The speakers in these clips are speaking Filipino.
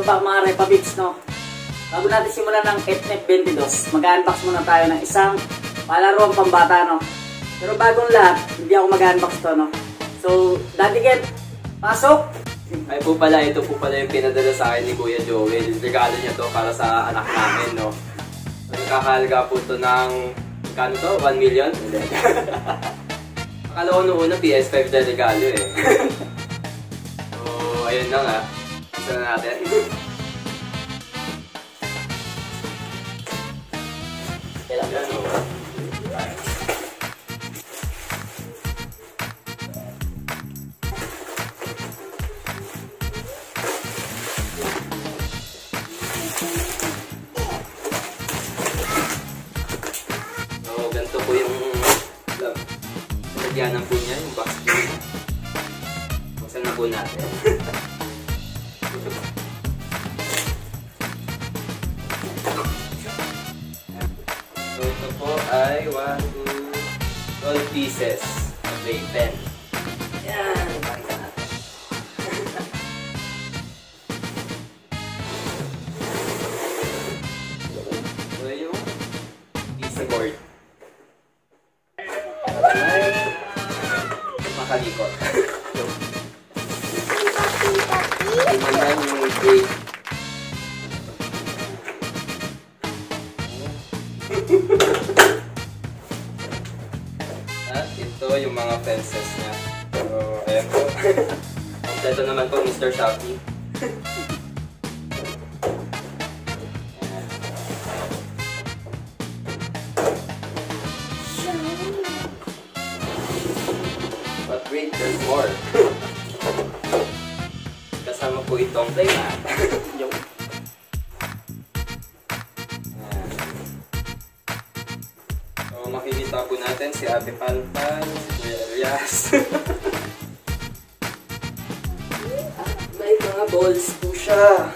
pa mga Repabits, no? Bago natin simulan ng FNF 22, mag-unbox muna tayo ng isang palaruang pambata, no? Pero bagong lahat, hindi ako mag-unbox to, no? So, Daddy Get, pasok! Ay po pala, ito po pala yung pinadala sa akin ni Kuya Joel. Regalo niya to para sa anak namin, no? Nagkakahalaga po to ng, kano to? 1 million? Hindi. Akala ko noong una PS5 na regalo eh. So, ayun na nga. Isa na natin. Yan o. So, ganito po yung lagyanan po niya, yung box po. Buksan na po natin. So, ito po ay 12 pieces of playpen. Yan, pakita natin. So, yung piece board. Makalikot. Imandan yung gate. At ito yung mga fences niya. So, ayan po. Kompleto naman po, Mr. Shopee. But wait, there's more. Kasama po itong playmat. So, makikita po natin si Ate Palpal, si Kuya Elias. May mga balls po siya.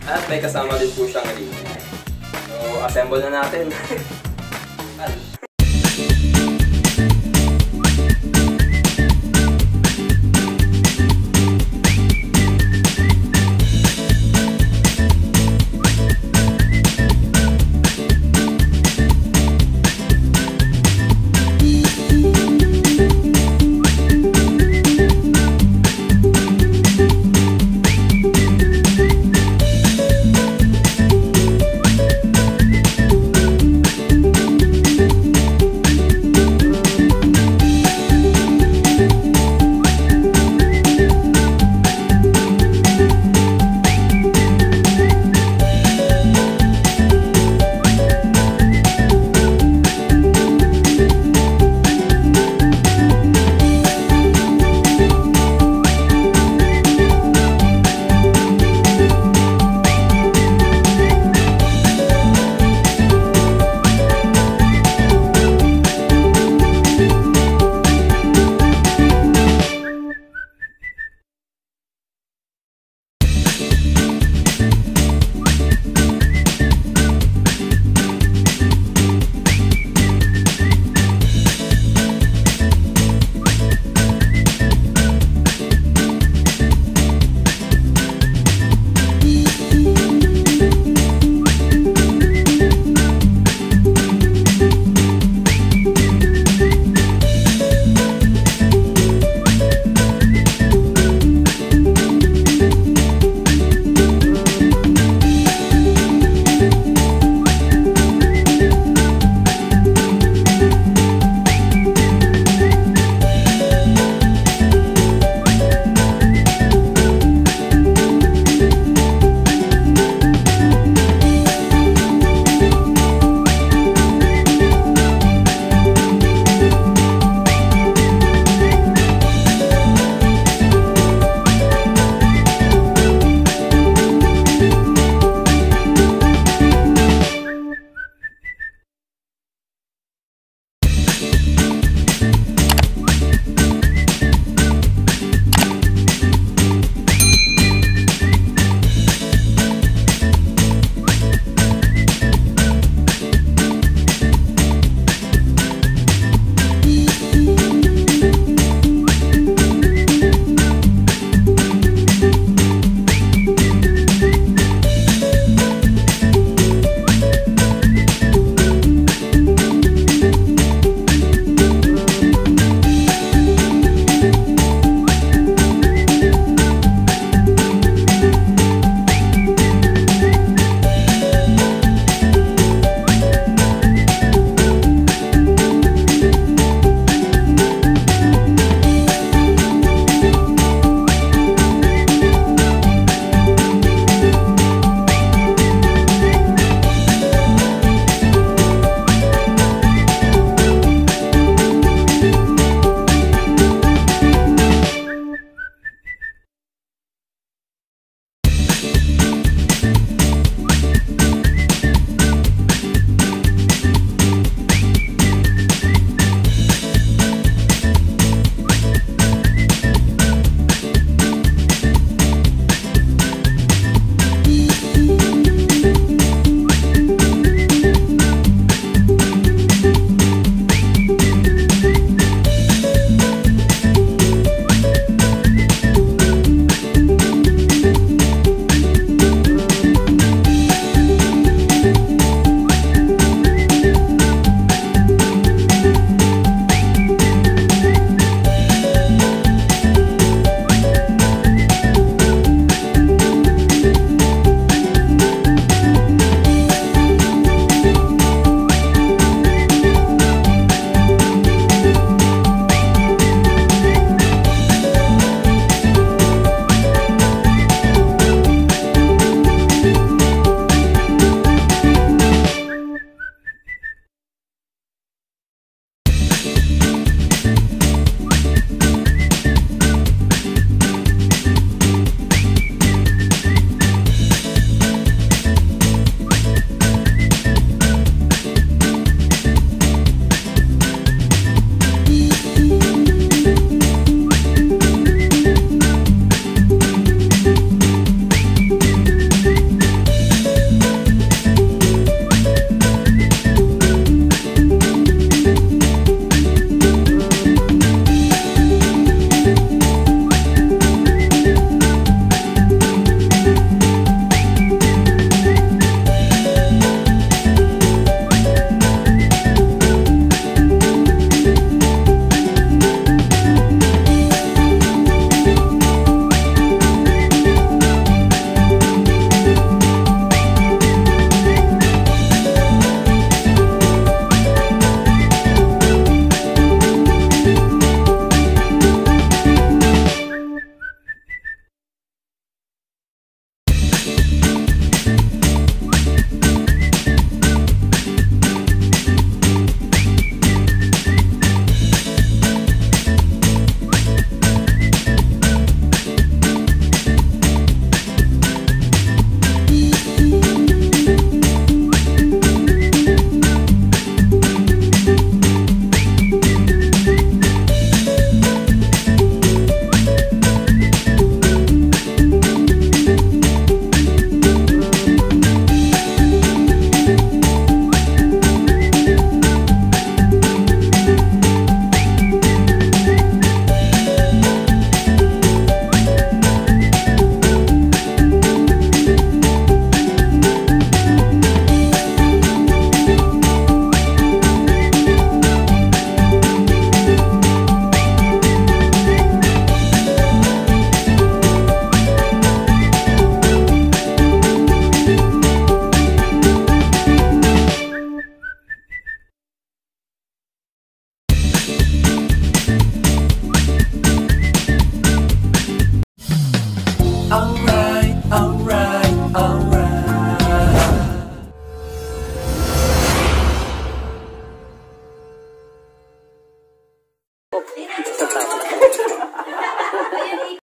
At may kasama din po siyang ring. So, assemble na natin.